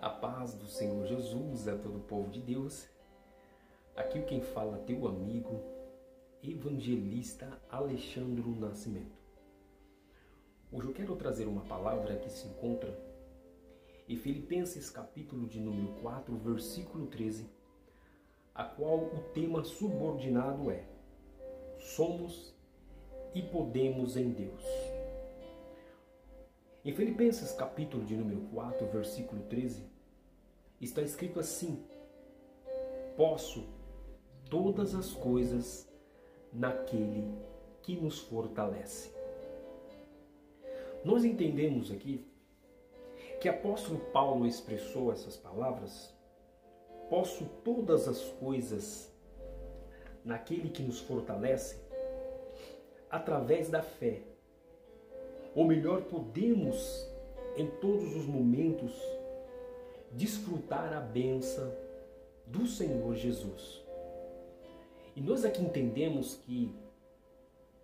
A paz do Senhor Jesus a todo o povo de Deus. Aqui quem fala é teu amigo, evangelista Alexandre Nascimento. Hoje eu quero trazer uma palavra que se encontra em Filipenses capítulo de número 4, versículo 13, a qual o tema subordinado é: somos e podemos em Deus. Em Filipenses capítulo de número 4, versículo 13, está escrito assim: posso todas as coisas naquele que nos fortalece. Nós entendemos aqui que o apóstolo Paulo expressou essas palavras: posso todas as coisas naquele que nos fortalece, através da fé. Ou melhor, podemos em todos os momentos desfrutar a bênção do Senhor Jesus. E nós aqui entendemos que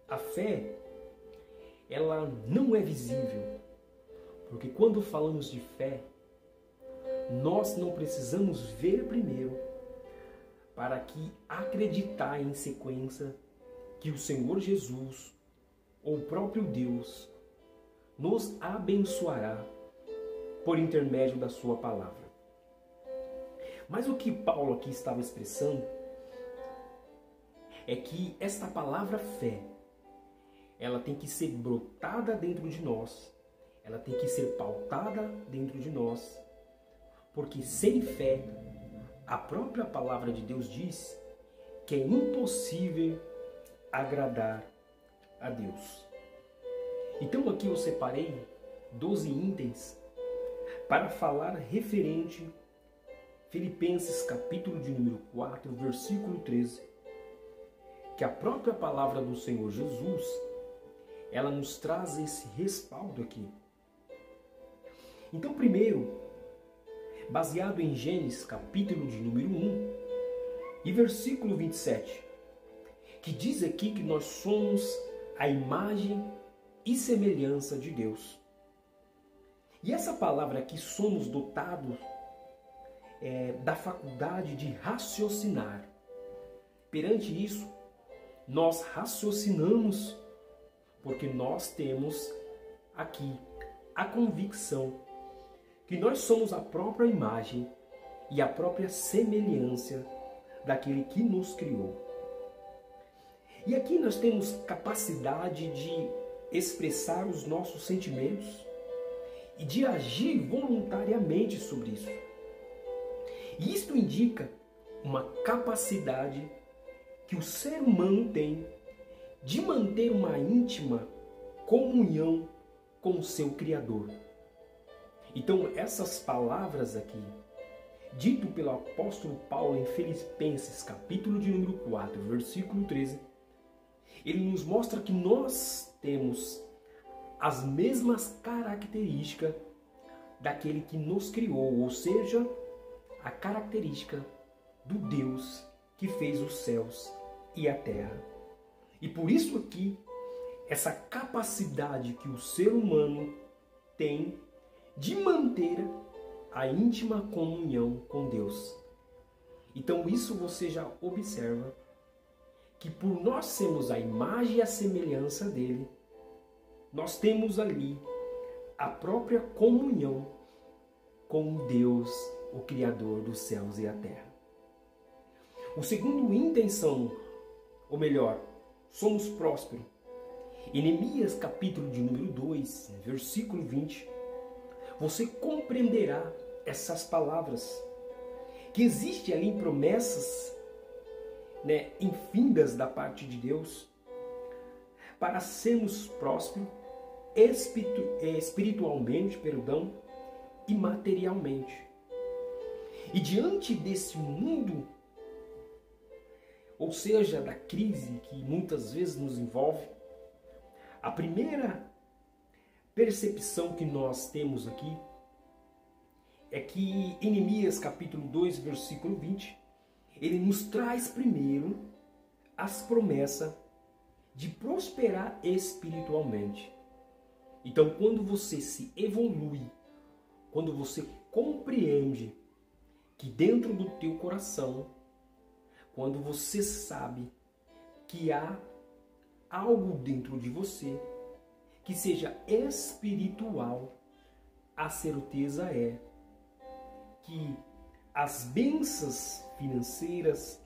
a fé, ela não é visível, porque quando falamos de fé, nós não precisamos ver primeiro para que acreditar em sequência que o Senhor Jesus, ou o próprio Deus, nos abençoará por intermédio da sua palavra. Mas o que Paulo aqui estava expressando é que esta palavra fé, ela tem que ser brotada dentro de nós, ela tem que ser pautada dentro de nós, porque sem fé, a própria palavra de Deus diz que é impossível agradar a Deus. Então aqui eu separei 12 itens para falar referente Filipenses capítulo de número 4, versículo 13, que a própria palavra do Senhor Jesus, ela nos traz esse respaldo aqui. Então primeiro, baseado em Gênesis capítulo de número 1 e versículo 27, que diz aqui que nós somos a imagem e semelhança de Deus. E essa palavra aqui, somos dotados da faculdade de raciocinar. Perante isso, nós raciocinamos porque nós temos aqui a convicção que nós somos a própria imagem e a própria semelhança daquele que nos criou. E aqui nós temos capacidade de expressar os nossos sentimentos e de agir voluntariamente sobre isso. E isto indica uma capacidade que o ser humano tem de manter uma íntima comunhão com o seu Criador. Então essas palavras aqui, dito pelo apóstolo Paulo em Filipenses capítulo de número 4, versículo 13, ele nos mostra que nós temos as mesmas características daquele que nos criou, ou seja, a característica do Deus que fez os céus e a terra. E por isso aqui, essa capacidade que o ser humano tem de manter a íntima comunhão com Deus. Então isso você já observa que por nós sermos a imagem e a semelhança dele, nós temos ali a própria comunhão com Deus, o Criador dos céus e a terra. O segundo intenção, ou melhor, somos prósperos. Em Neemias capítulo de número 2, versículo 20, você compreenderá essas palavras, que existe ali promessas infindas da parte de Deus para sermos prósperos espiritualmente, e materialmente. E diante desse mundo, ou seja, da crise que muitas vezes nos envolve, a primeira percepção que nós temos aqui é que em Neemias capítulo 2, versículo 20, ele nos traz primeiro as promessas de prosperar espiritualmente. Então, quando você se evolui quando você compreende que dentro do teu coração, quando você sabe que há algo dentro de você que seja espiritual, a certeza é que as bênçãos financeiras,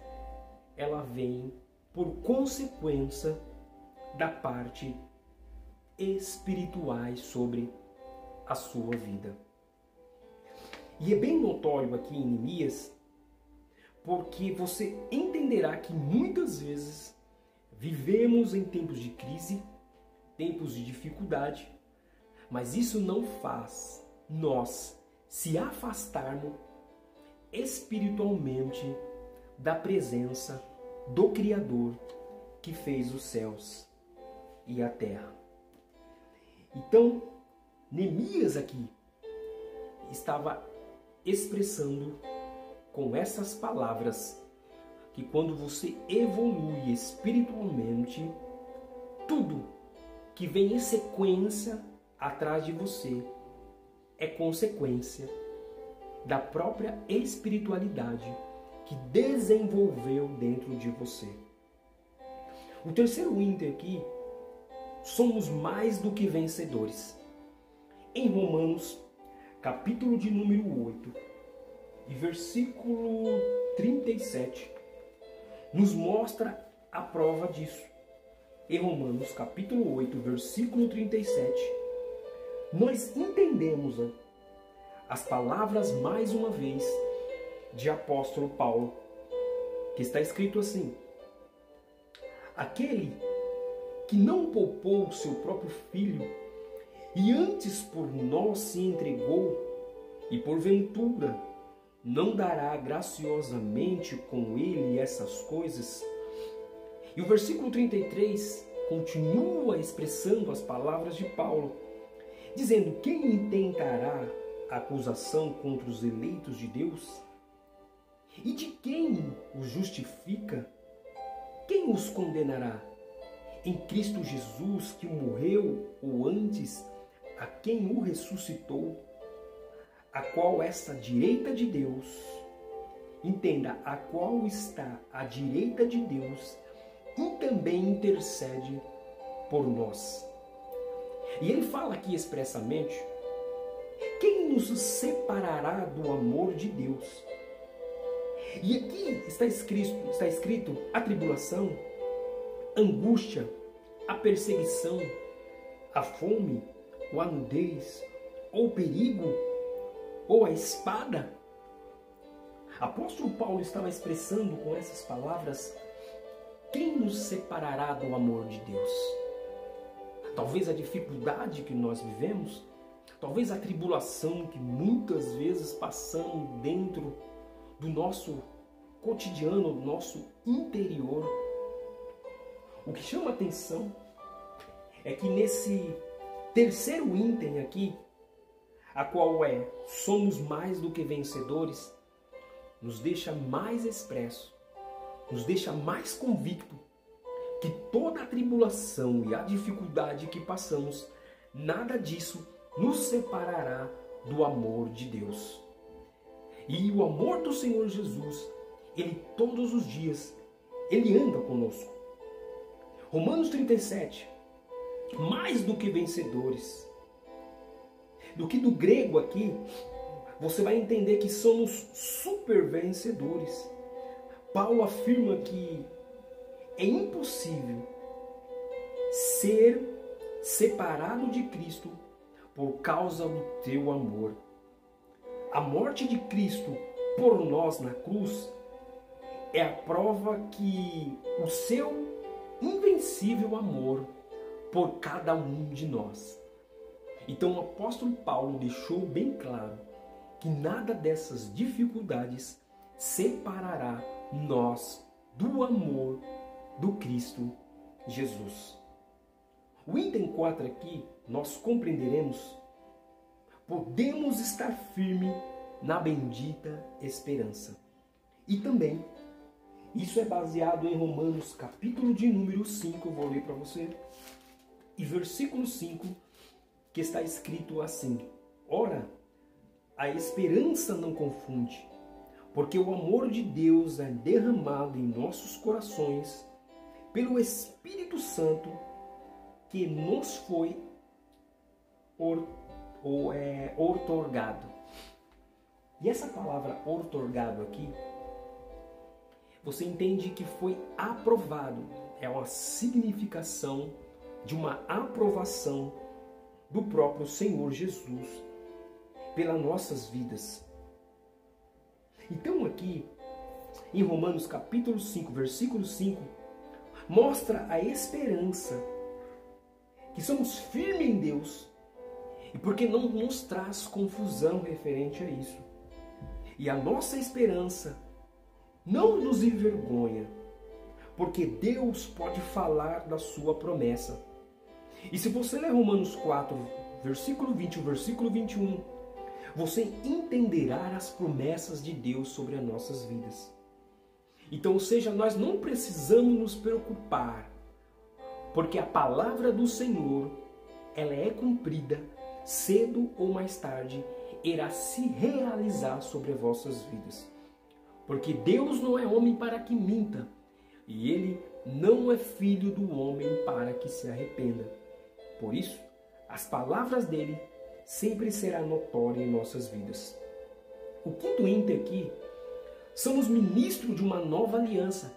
ela vem por consequência da parte espirituais sobre a sua vida. E é bem notório aqui em Neemias, porque você entenderá que muitas vezes vivemos em tempos de crise, tempos de dificuldade, mas isso não faz nós se afastarmos espiritualmente da presença do Criador que fez os céus e a terra. Então, Neemias aqui estava expressando com essas palavras que quando você evolui espiritualmente, tudo que vem em sequência atrás de você é consequência da própria espiritualidade que desenvolveu dentro de você. O terceiro item aqui, somos mais do que vencedores. Em Romanos, capítulo de número 8, e versículo 37, nos mostra a prova disso. Em Romanos, capítulo 8, versículo 37, nós entendemos as palavras, mais uma vez, de apóstolo Paulo, que está escrito assim: aquele que não poupou o seu próprio filho, e antes por nós se entregou, e porventura não dará graciosamente com ele essas coisas? E o versículo 33 continua expressando as palavras de Paulo, dizendo: quem intentará acusação contra os eleitos de Deus? E de quem os justifica? Quem os condenará? Em Cristo Jesus, que morreu, ou antes, a quem o ressuscitou, a qual esta direita de Deus, entenda, a qual está à direita de Deus, e também intercede por nós. E ele fala aqui expressamente: quem nos separará do amor de Deus? E aqui está escrito a tribulação, a angústia, a perseguição, a fome, ou a nudez, ou o perigo, ou a espada. Apóstolo Paulo estava expressando com essas palavras: quem nos separará do amor de Deus? Talvez a dificuldade que nós vivemos, talvez a tribulação que muitas vezes passamos dentro do nosso cotidiano, do nosso interior. O que chama atenção é que nesse terceiro item aqui, a qual é somos mais do que vencedores, nos deixa mais expresso, nos deixa mais convicto que toda a tribulação e a dificuldade que passamos, nada disso nos separará do amor de Deus. E o amor do Senhor Jesus, ele todos os dias, ele anda conosco. Romanos 37, mais do que vencedores. Do que do grego aqui, você vai entender que somos super vencedores. Paulo afirma que é impossível ser separado de Cristo por causa do teu amor. A morte de Cristo por nós na cruz é a prova que o seu invencível amor por cada um de nós. Então o apóstolo Paulo deixou bem claro que nada dessas dificuldades separará nós do amor do Cristo Jesus. O item 4 aqui, nós compreenderemos: podemos estar firme na bendita esperança. E também, isso é baseado em Romanos, capítulo de número 5, eu vou ler para você, e versículo 5, que está escrito assim: ora, a esperança não confunde, porque o amor de Deus é derramado em nossos corações pelo Espírito Santo que nos foi outorgado. E essa palavra outorgado aqui, você entende que foi aprovado. É uma significação de uma aprovação do próprio Senhor Jesus pelas nossas vidas. Então aqui, em Romanos capítulo 5, versículo 5, mostra a esperança que somos firmes em Deus e porque não nos traz confusão referente a isso. E a nossa esperança não nos envergonha, porque Deus pode falar da sua promessa. E se você ler Romanos 4, versículo 20 e versículo 21, você entenderá as promessas de Deus sobre as nossas vidas. Então, ou seja, nós não precisamos nos preocupar, porque a palavra do Senhor, ela é cumprida, cedo ou mais tarde, irá se realizar sobre as vossas vidas. Porque Deus não é homem para que minta, e Ele não é filho do homem para que se arrependa. Por isso, as palavras dele sempre serão notórias em nossas vidas. O quinto ínter aqui, somos ministros de uma nova aliança,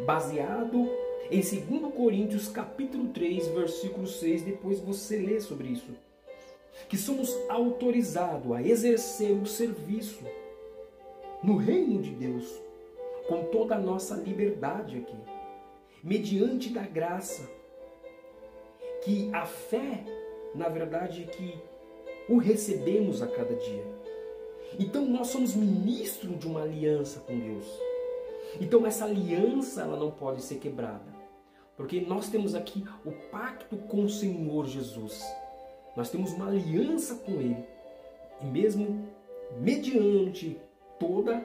baseado em 2 Coríntios capítulo 3, versículo 6, depois você lê sobre isso. Que somos autorizados a exercer o serviço no reino de Deus, com toda a nossa liberdade aqui, mediante da graça, que a fé, na verdade, que o recebemos a cada dia. Então nós somos ministros de uma aliança com Deus. Então essa aliança, ela não pode ser quebrada, porque nós temos aqui o pacto com o Senhor Jesus. Nós temos uma aliança com Ele, e mesmo mediante toda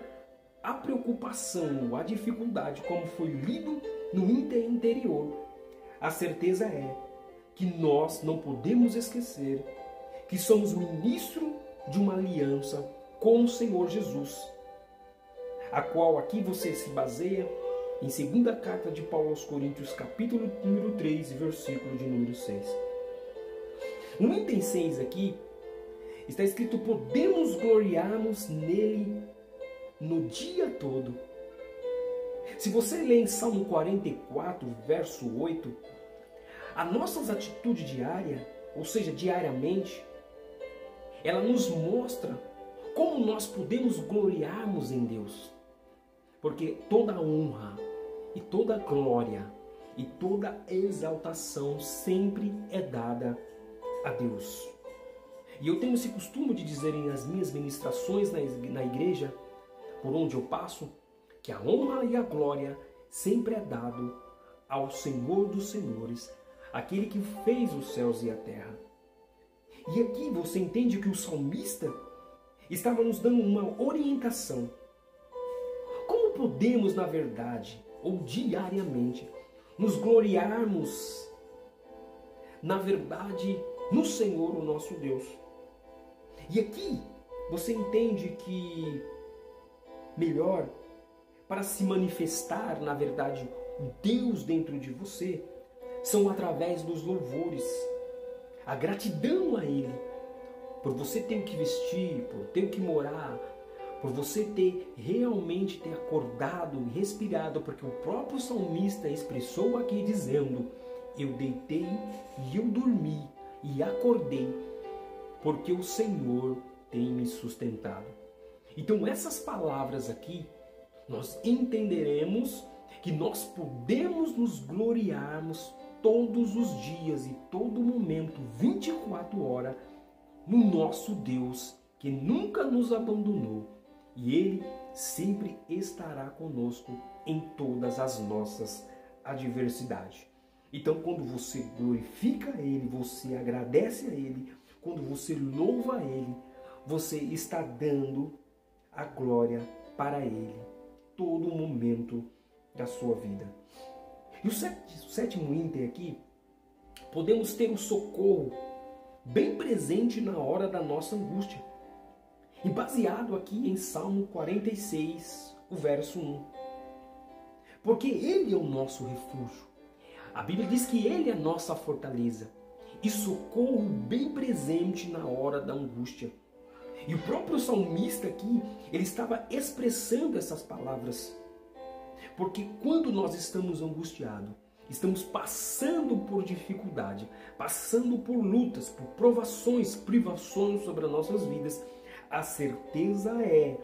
a preocupação, a dificuldade, como foi lido no interior, a certeza é que nós não podemos esquecer que somos ministro de uma aliança com o Senhor Jesus, a qual aqui você se baseia em 2ª carta de Paulo aos Coríntios, capítulo número 3, versículo de número 6. No item 6 aqui, está escrito: podemos gloriar-nos nele no dia todo. Se você ler em Salmo 44, verso 8, a nossa atitude diária, ou seja, diariamente, ela nos mostra como nós podemos gloriarmos em Deus. Porque toda honra e toda glória e toda exaltação sempre é dada a Deus. E eu tenho esse costume de dizer nas minhas ministrações na igreja, por onde eu passo, que a honra e a glória sempre é dado ao Senhor dos Senhores, aquele que fez os céus e a terra. E aqui você entende que o salmista estava nos dando uma orientação. Como podemos, na verdade, ou diariamente, nos gloriarmos, na verdade, no Senhor, o nosso Deus? E aqui você entende que melhor, para se manifestar, na verdade, o Deus dentro de você, são através dos louvores. A gratidão a Ele, por você ter o que vestir, por ter o que morar, por você ter realmente ter acordado e respirado, porque o próprio salmista expressou aqui dizendo: eu deitei e eu dormi e acordei, porque o Senhor tem me sustentado. Então essas palavras aqui, nós entenderemos que nós podemos nos gloriarmos todos os dias e todo momento, 24 horas, no nosso Deus, que nunca nos abandonou. E Ele sempre estará conosco em todas as nossas adversidades. Então, quando você glorifica Ele, você agradece a Ele, quando você louva a Ele, você está dando a glória para Ele, todo momento da sua vida. E o sétimo item aqui, podemos ter o socorro bem presente na hora da nossa angústia. E baseado aqui em Salmo 46, o verso 1. Porque Ele é o nosso refúgio. A Bíblia diz que Ele é a nossa fortaleza e socorro bem presente na hora da angústia. E o próprio salmista aqui, ele estava expressando essas palavras. Porque quando nós estamos angustiados, estamos passando por dificuldade, passando por lutas, por provações, privações sobre as nossas vidas, a certeza é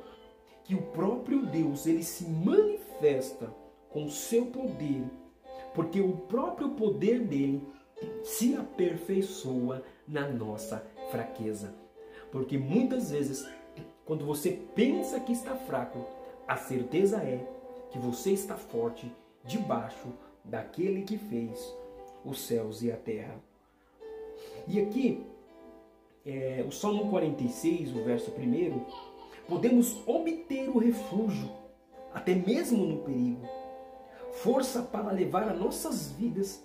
que o próprio Deus, ele se manifesta com o seu poder, porque o próprio poder dele se aperfeiçoa na nossa fraqueza. Porque muitas vezes, quando você pensa que está fraco, a certeza é que você está forte debaixo daquele que fez os céus e a terra. E aqui, o Salmo 46, o verso 1, podemos obter o refúgio, até mesmo no perigo, força para levar as nossas vidas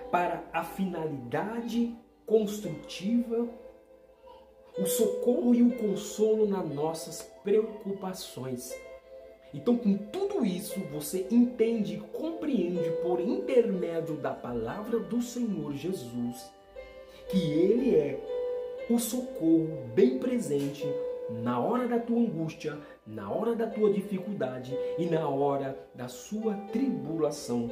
para a finalidade construtiva, o socorro e o consolo nas nossas preocupações. Então, com tudo isso, você entende e compreende por intermédio da palavra do Senhor Jesus que Ele é o socorro bem presente na hora da tua angústia, na hora da tua dificuldade e na hora da sua tribulação.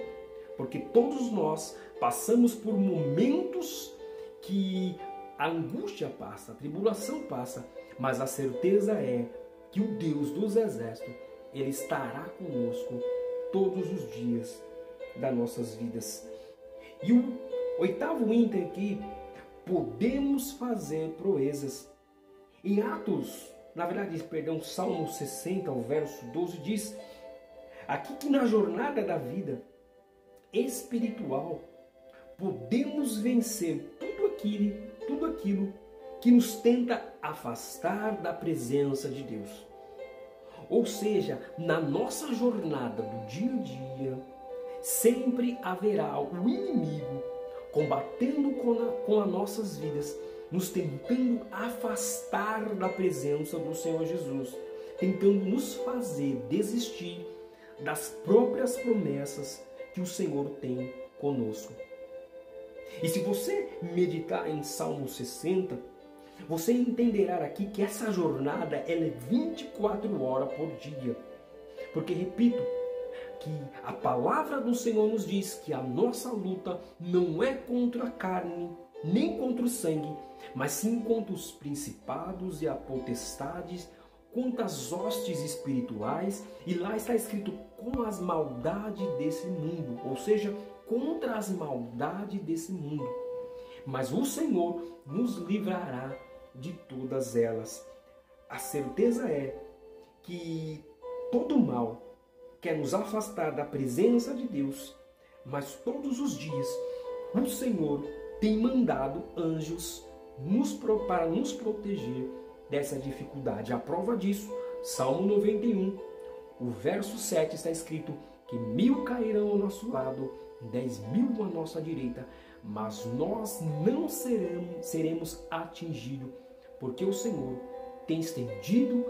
Porque todos nós passamos por momentos que a angústia passa, a tribulação passa, mas a certeza é que o Deus dos exércitos, Ele estará conosco todos os dias das nossas vidas. E o oitavo item aqui, podemos fazer proezas. Em Salmo 60, o verso 12 diz, aqui que na jornada da vida espiritual, podemos vencer tudo aquilo que nos tenta afastar da presença de Deus. Ou seja, na nossa jornada do dia a dia, sempre haverá o inimigo combatendo com as nossas vidas, nos tentando afastar da presença do Senhor Jesus, tentando nos fazer desistir das próprias promessas que o Senhor tem conosco. E se você meditar em Salmo 60, você entenderá aqui que essa jornada ela é 24 horas por dia. Porque, repito, que a palavra do Senhor nos diz que a nossa luta não é contra a carne, nem contra o sangue, mas sim contra os principados e as potestades, contra as hostes espirituais, e lá está escrito com as maldades desse mundo, ou seja, contra as maldades desse mundo. Mas o Senhor nos livrará de todas elas. A certeza é que todo mal quer nos afastar da presença de Deus, mas todos os dias o Senhor tem mandado anjos para nos proteger dessa dificuldade. A prova disso, Salmo 91, o verso 7 está escrito que 1000 cairão ao nosso lado, 10.000 à nossa direita, mas nós não seremos atingidos, porque o Senhor tem estendido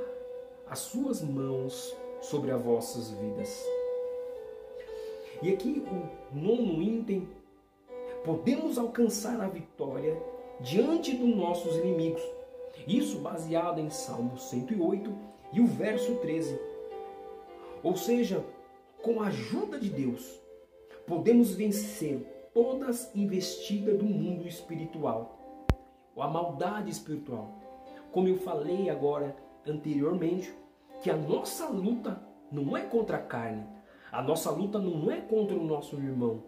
as suas mãos sobre as vossas vidas. E aqui o nono item, podemos alcançar a vitória diante dos nossos inimigos. Isso baseado em Salmo 108 e o verso 13. Ou seja, com a ajuda de Deus, podemos vencer todas as investidas do mundo espiritual, a maldade espiritual. Como eu falei agora anteriormente, que a nossa luta não é contra a carne, a nossa luta não é contra o nosso irmão,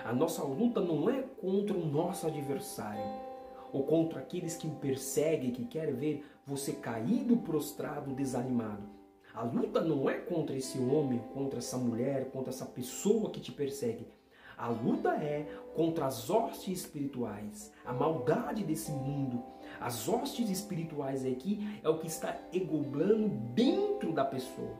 a nossa luta não é contra o nosso adversário, ou contra aqueles que o perseguem, que querem ver você caído, prostrado, desanimado. A luta não é contra esse homem, contra essa mulher, contra essa pessoa que te persegue. A luta é contra as hostes espirituais, a maldade desse mundo. As hostes espirituais aqui é o que está englobando dentro da pessoa.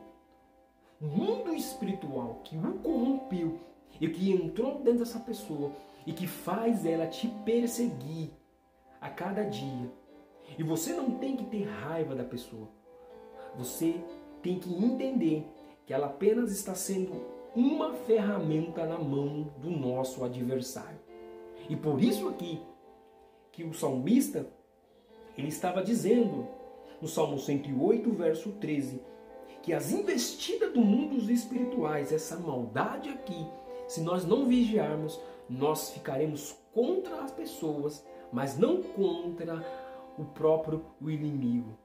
O mundo espiritual que o corrompeu e que entrou dentro dessa pessoa e que faz ela te perseguir a cada dia. E você não tem que ter raiva da pessoa. Você tem que entender que ela apenas está sendo uma ferramenta na mão do nosso adversário. E por isso aqui que o salmista, ele estava dizendo no Salmo 108, verso 13, que as investidas do mundo espirituais, essa maldade aqui, se nós não vigiarmos, nós ficaremos contra as pessoas, mas não contra o próprio inimigo.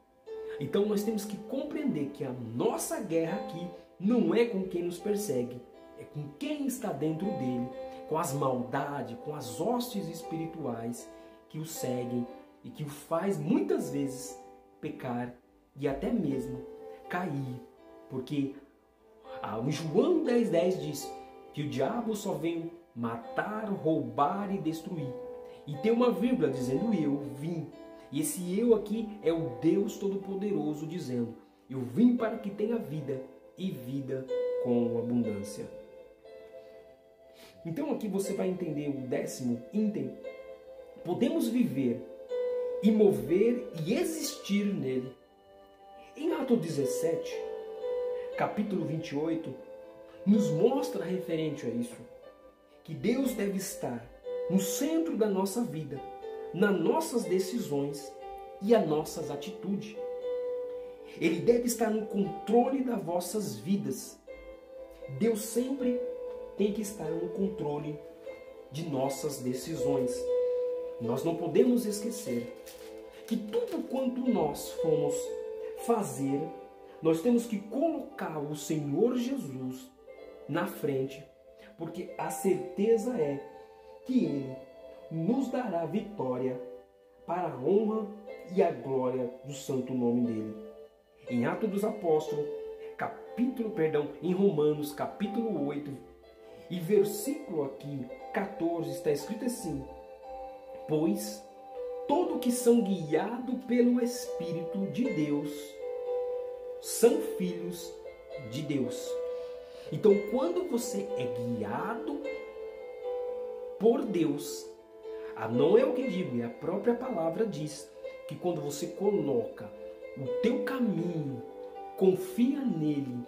Então nós temos que compreender que a nossa guerra aqui não é com quem nos persegue, é com quem está dentro dele, com as maldades, com as hostes espirituais que o seguem e que o faz muitas vezes pecar e até mesmo cair. Porque em João 10,10 diz que o diabo só veio matar, roubar e destruir. E tem uma vírgula dizendo eu vim. E esse eu aqui é o Deus Todo-Poderoso dizendo: eu vim para que tenha vida e vida com abundância. Então aqui você vai entender o 10º item. Podemos viver e mover e existir nele. Em Atos 17, capítulo 28, nos mostra referente a isso, que Deus deve estar no centro da nossa vida, nas nossas decisões e as nossas atitudes. Ele deve estar no controle das vossas vidas. Deus sempre tem que estar no controle de nossas decisões. Nós não podemos esquecer que tudo quanto nós formos fazer, nós temos que colocar o Senhor Jesus na frente, porque a certeza é que Ele nos dará vitória para a honra e a glória do santo nome dEle. Em Atos dos Apóstolos, em Romanos, capítulo 8, e versículo aqui, 14, está escrito assim: pois todos que são guiados pelo Espírito de Deus são filhos de Deus. Então, quando você é guiado por Deus, não é o que digo, é a própria palavra diz que quando você coloca o teu caminho, confia nele,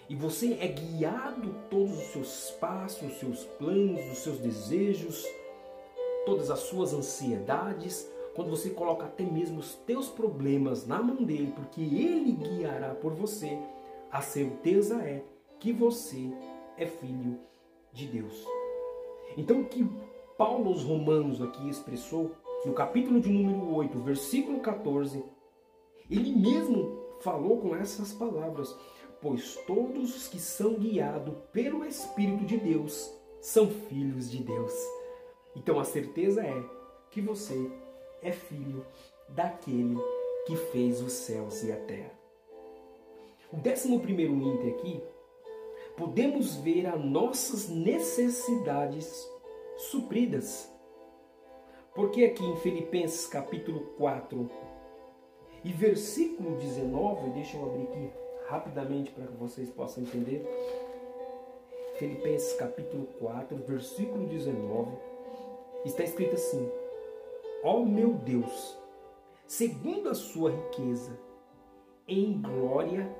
e você é guiado todos os seus passos, os seus planos, os seus desejos, todas as suas ansiedades, quando você coloca até mesmo os teus problemas na mão dele, porque ele guiará por você, a certeza é que você é filho de Deus. Então o que Paulo aos Romanos aqui expressou, no capítulo de número 8, versículo 14, ele mesmo falou com essas palavras: pois todos os que são guiados pelo Espírito de Deus são filhos de Deus. Então a certeza é que você é filho daquele que fez os céus e a terra. O 11º item aqui, podemos ver as nossas necessidades supridas. Porque aqui em Filipenses capítulo 4 e versículo 19, deixa eu abrir aqui rapidamente para que vocês possam entender. Filipenses capítulo 4, versículo 19, está escrito assim: ó meu Deus, segundo a sua riqueza, em glória,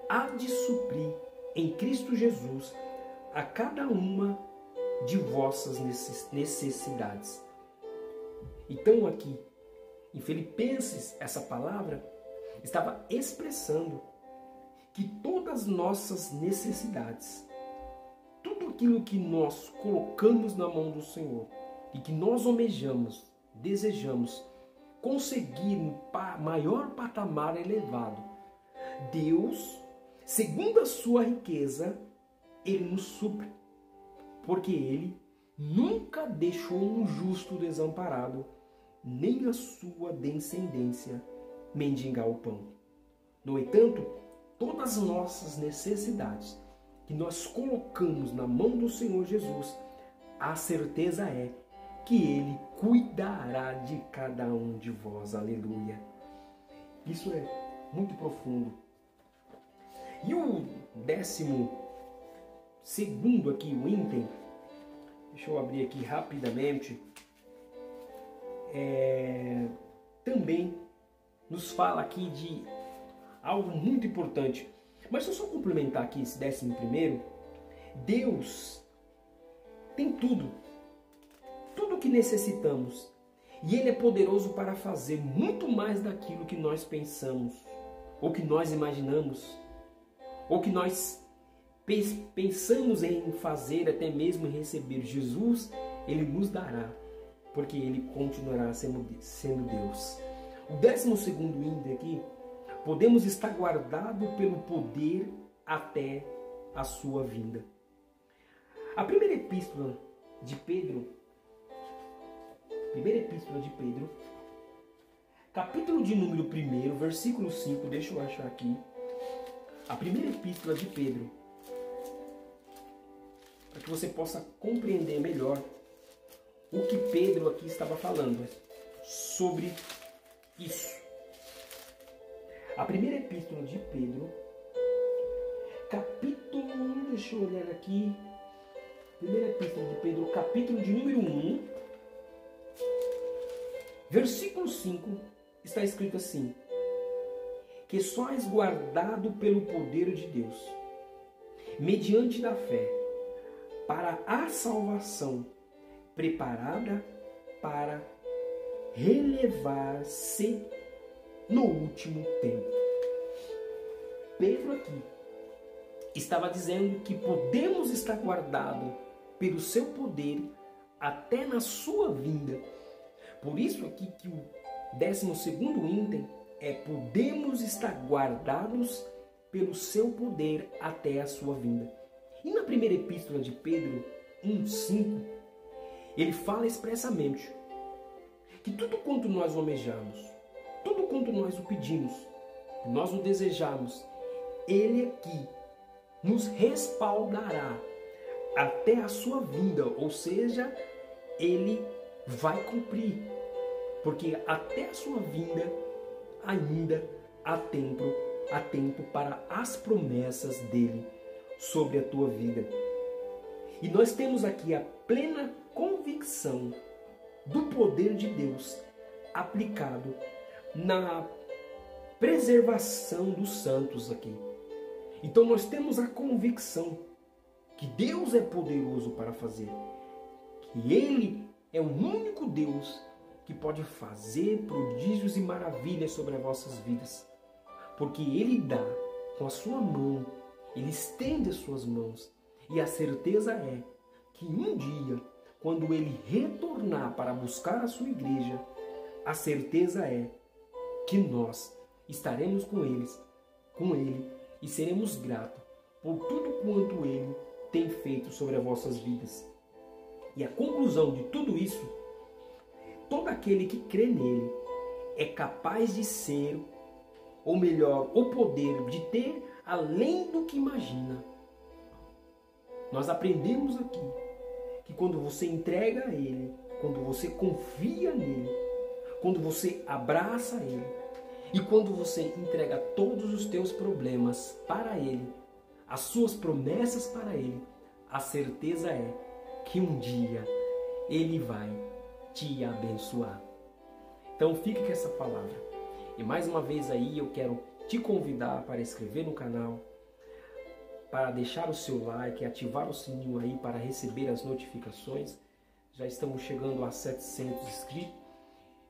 há de suprir em Cristo Jesus a cada uma de vossas necessidades. Então aqui, em Filipenses, essa palavra estava expressando que todas as nossas necessidades, tudo aquilo que nós colocamos na mão do Senhor e que nós almejamos, desejamos conseguir um maior patamar elevado, Deus, segundo a sua riqueza, Ele nos supre, porque Ele nunca deixou um justo desamparado, nem a sua descendência mendigar o pão. No entanto, todas as nossas necessidades que nós colocamos na mão do Senhor Jesus, a certeza é que Ele cuidará de cada um de vós. Aleluia. Isso é muito profundo. E o 12º aqui, o item, deixa eu abrir aqui rapidamente, também nos fala aqui de algo muito importante. Mas se eu só complementar aqui esse 11º, Deus tem tudo que necessitamos. E Ele é poderoso para fazer muito mais daquilo que nós pensamos, ou que nós imaginamos, ou que nós pensamos em fazer, até mesmo em receber. Jesus, Ele nos dará, porque Ele continuará sendo Deus. O 12º item aqui, podemos estar guardados pelo poder até a sua vinda. A primeira epístola de Pedro, capítulo de número 1, versículo 5, deixa eu achar aqui. A primeira epístola de Pedro, para que você possa compreender melhor o que Pedro aqui estava falando sobre isso. A primeira epístola de Pedro, capítulo, deixa eu olhar aqui. Primeira epístola de Pedro, capítulo de número 1, versículo 5, está escrito assim: que sois guardado pelo poder de Deus, mediante da fé, para a salvação, preparada para relevar-se no último tempo. Pedro aqui estava dizendo que podemos estar guardados pelo seu poder até na sua vinda. Por isso aqui que o 12º item é: podemos estar guardados pelo seu poder até a sua vinda. E na primeira epístola de Pedro 1,5, ele fala expressamente que tudo quanto nós almejamos, tudo quanto nós o pedimos, nós o desejamos, Ele aqui nos respaldará até a sua vinda, ou seja, Ele vai cumprir, porque até a sua vinda ainda há tempo para as promessas dele sobre a tua vida. E nós temos aqui a plena convicção do poder de Deus aplicado na preservação dos santos aqui. Então nós temos a convicção que Deus é poderoso para fazer, que Ele é o único Deus que pode fazer prodígios e maravilhas sobre as vossas vidas, porque Ele dá com a sua mão, Ele estende as suas mãos, e a certeza é que um dia, quando Ele retornar para buscar a sua igreja, a certeza é que nós estaremos com Ele e seremos gratos por tudo quanto Ele tem feito sobre as vossas vidas. E a conclusão de tudo isso, todo aquele que crê nele é capaz de ser, ou melhor, o poder de ter além do que imagina. Nós aprendemos aqui que quando você entrega a Ele, quando você confia nele, quando você abraça Ele e quando você entrega todos os teus problemas para Ele, as suas promessas para Ele, a certeza é que um dia Ele vai te abençoar. Então fique com essa palavra. E mais uma vez aí eu quero te convidar para inscrever no canal, para deixar o seu like, ativar o sininho aí para receber as notificações. Já estamos chegando a 700 inscritos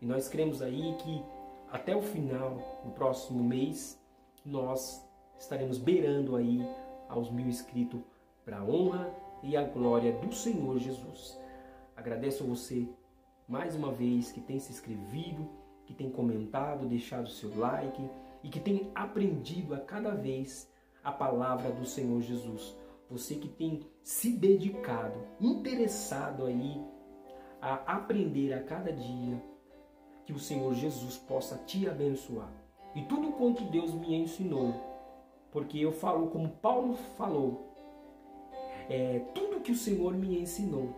e nós queremos aí que até o final do próximo mês nós estaremos beirando aí aos 1000 inscritos, para a honra e a glória do Senhor Jesus. Agradeço a você mais uma vez que tem se inscrevido, que tem comentado, deixado o seu like e que tem aprendido a cada vez a palavra do Senhor Jesus. Você que tem se dedicado, interessado aí a aprender a cada dia, que o Senhor Jesus possa te abençoar. E tudo quanto Deus me ensinou, porque eu falo como Paulo falou, tudo que o Senhor me ensinou,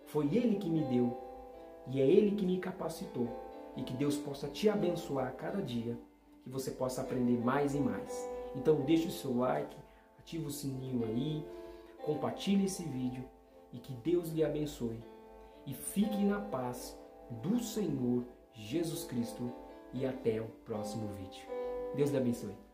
foi Ele que me deu e é Ele que me capacitou. E que Deus possa te abençoar a cada dia, que você possa aprender mais e mais. Então deixe o seu like, ative o sininho aí, compartilhe esse vídeo e que Deus lhe abençoe. E fique na paz do Senhor Jesus Cristo e até o próximo vídeo. Deus lhe abençoe.